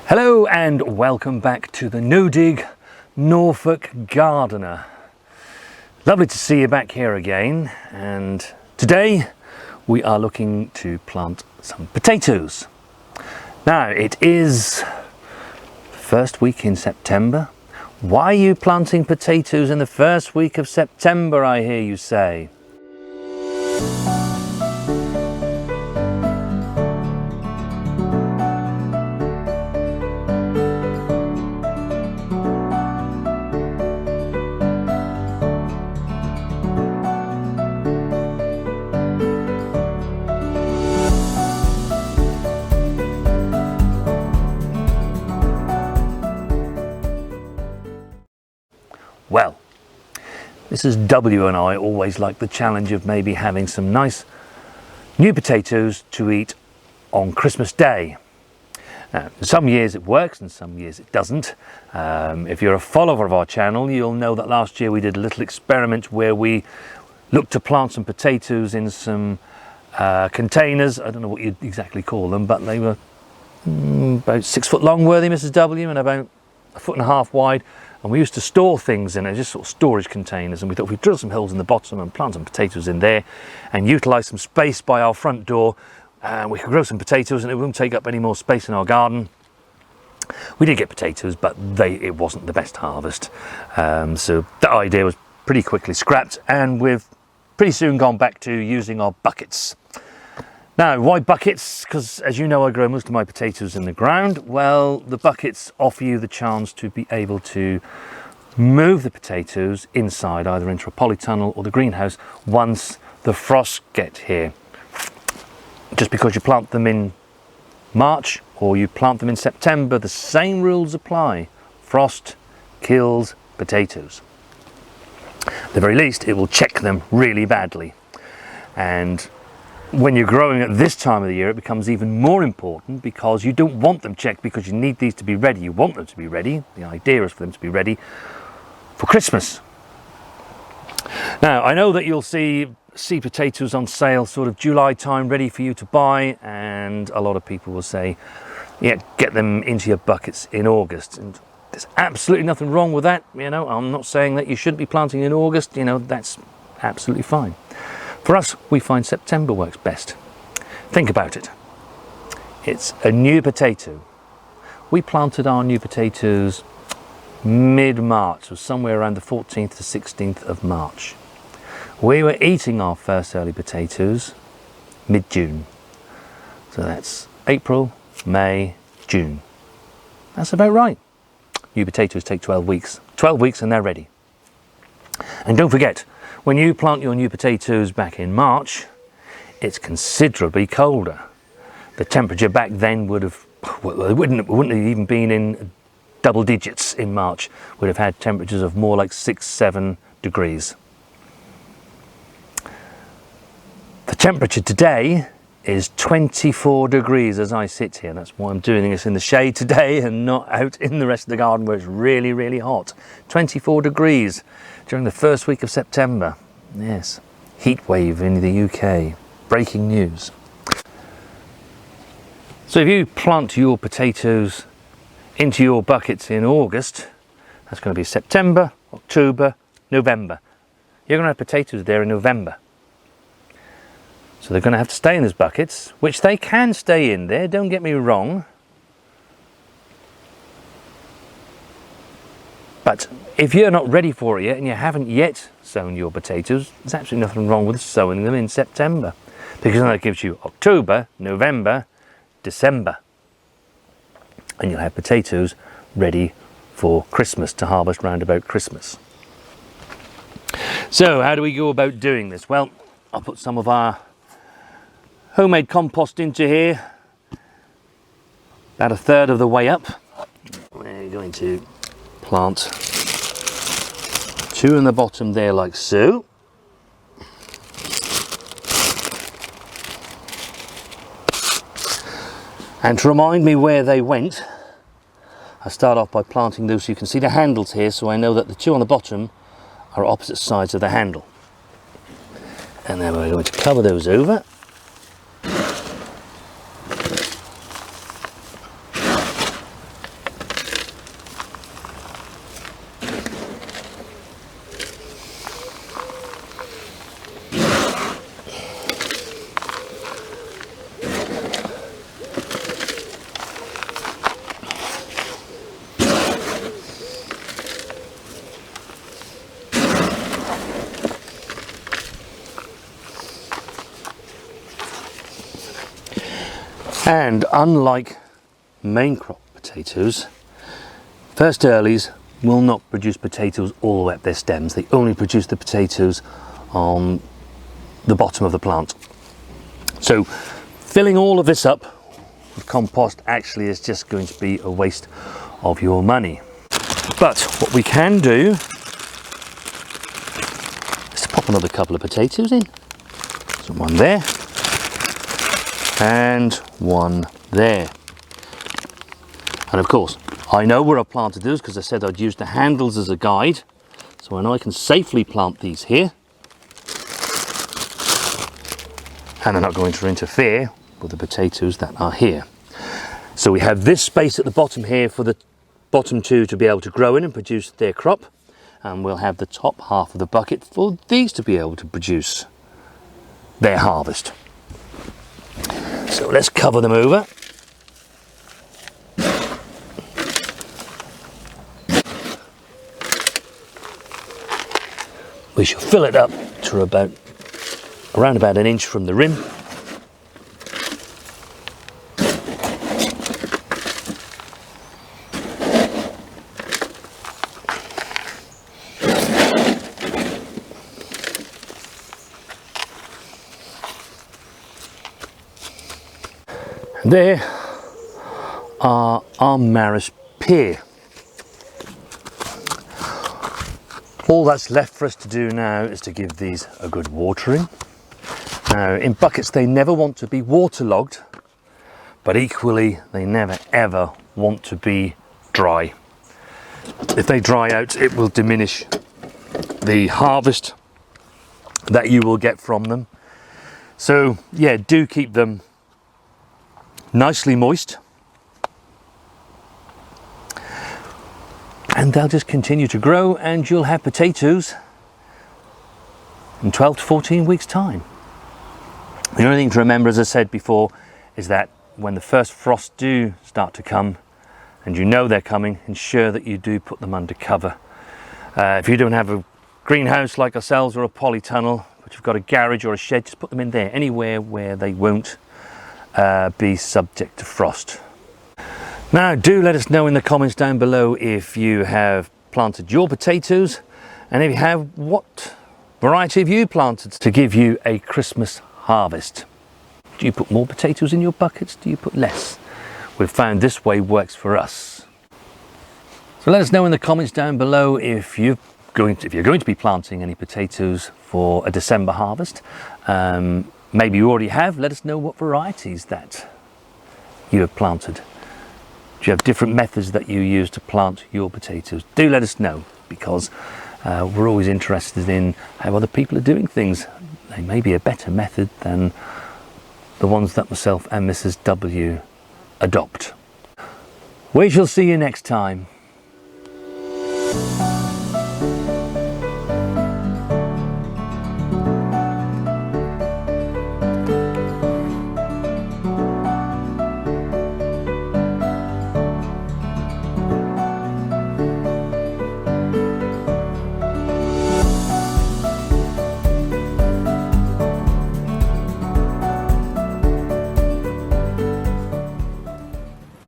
Hello and welcome back to the No Dig Norfolk Gardener. Lovely to see you back here again, and today we are looking to plant some potatoes. Now it is first week in September. Why are you planting potatoes in the first week of September, I hear you say? Well, Mrs. W and I always like the challenge of maybe having some nice new potatoes to eat on Christmas Day. Now, some years it works and some years it doesn't. If you're a follower of our channel, you'll know that last year we did a little experiment where we looked to plant some potatoes in some containers. I don't know what you'd exactly call them, but they were about 6 foot long, were they, Mrs. W, and about 1.5 foot wide. And we used to store things in it, just sort of storage containers, and we thought if we drill some holes in the bottom and plant some potatoes in there and utilise some space by our front door, we could grow some potatoes and it wouldn't take up any more space in our garden. We did get potatoes, but it wasn't the best harvest. So that idea was pretty quickly scrapped, and we've pretty soon gone back to using our buckets. Now, why buckets? Because as you know, I grow most of my potatoes in the ground. Well, the buckets offer you the chance to be able to move the potatoes inside, either into a polytunnel or the greenhouse, once the frosts get here. Just because you plant them in March or you plant them in September, the same rules apply. Frost kills potatoes. At the very least, it will check them really badly. And when you're growing at this time of the year, it becomes even more important because you don't want them checked, because you need these to be ready. You want them to be ready. The idea is for them to be ready for Christmas. Now, I know that you'll see potatoes on sale sort of July time, ready for you to buy, and a lot of people will say, yeah, get them into your buckets in August. And there's absolutely nothing wrong with that. You know, I'm not saying that you shouldn't be planting in August. You know, that's absolutely fine. For us, we find September works best. Think about it. It's a new potato. We planted our new potatoes mid-March, so somewhere around the 14th to 16th of March. We were eating our first early potatoes mid-June. So that's April, May, June. That's about right. New potatoes take 12 weeks. 12 weeks and they're ready. And don't forget, when you plant your new potatoes back in March, it's considerably colder. The temperature back then would have, well, it wouldn't have even been in double digits in March. Would have had temperatures of more like 6-7 degrees. The temperature today is 24 degrees as I sit here. That's why I'm doing this in the shade today and not out in the rest of the garden where it's really, really hot. 24 degrees during the first week of September. Yes, heat wave in the UK. Breaking news. So if you plant your potatoes into your buckets in August, that's going to be September, October, November. You're going to have potatoes there in November. So they're going to have to stay in those buckets, which they can stay in there, don't get me wrong. But if you're not ready for it yet and you haven't yet sown your potatoes, there's absolutely nothing wrong with sowing them in September, because then that gives you October, November, December. And you'll have potatoes ready for Christmas, to harvest round about Christmas. So how do we go about doing this? Well, I'll put some of our homemade compost into here, about 1/3 of the way up. We're going to plant 2 in the bottom there, like so. And to remind me where they went, I start off by planting those so you can see the handles here, so I know that the 2 on the bottom are opposite sides of the handle. And then we're going to cover those over. And unlike main crop potatoes, first earlies will not produce potatoes all the way up their stems. They only produce the potatoes on the bottom of the plant. So filling all of this up with compost actually is just going to be a waste of your money. But what we can do is pop another couple of potatoes in. So one there and one there. And of course, I know where I've planted those because I said I'd use the handles as a guide. So I know I can safely plant these here. And they're not going to interfere with the potatoes that are here. So we have this space at the bottom here for the bottom two to be able to grow in and produce their crop. And we'll have the top half of the bucket for these to be able to produce their harvest. So let's cover them over. We shall fill it up to around about an inch from the rim. And there are our Maris pear. All that's left for us to do now is to give these a good watering. Now in buckets they never want to be waterlogged, but equally they never ever want to be dry. If they dry out, it will diminish the harvest that you will get from them. So yeah, do keep them nicely moist. And they'll just continue to grow and you'll have potatoes in 12 to 14 weeks time. The only thing to remember, as I said before, is that when the first frosts do start to come and you know they're coming, ensure that you do put them under cover. If you don't have a greenhouse like ourselves or a polytunnel, but you've got a garage or a shed, just put them in there, anywhere where they won't be subject to frost. Now do let us know in the comments down below if you have planted your potatoes, and if you have, what variety have you planted to give you a Christmas harvest? Do you put more potatoes in your buckets? Do you put less? We've found this way works for us. So let us know in the comments down below if you're going to be planting any potatoes for a December harvest. Maybe you already have. Let us know what varieties that you have planted. Do you have different methods that you use to plant your potatoes? Do let us know, because we're always interested in how other people are doing things. They may be a better method than the ones that myself and Mrs. W adopt. We shall see you next time.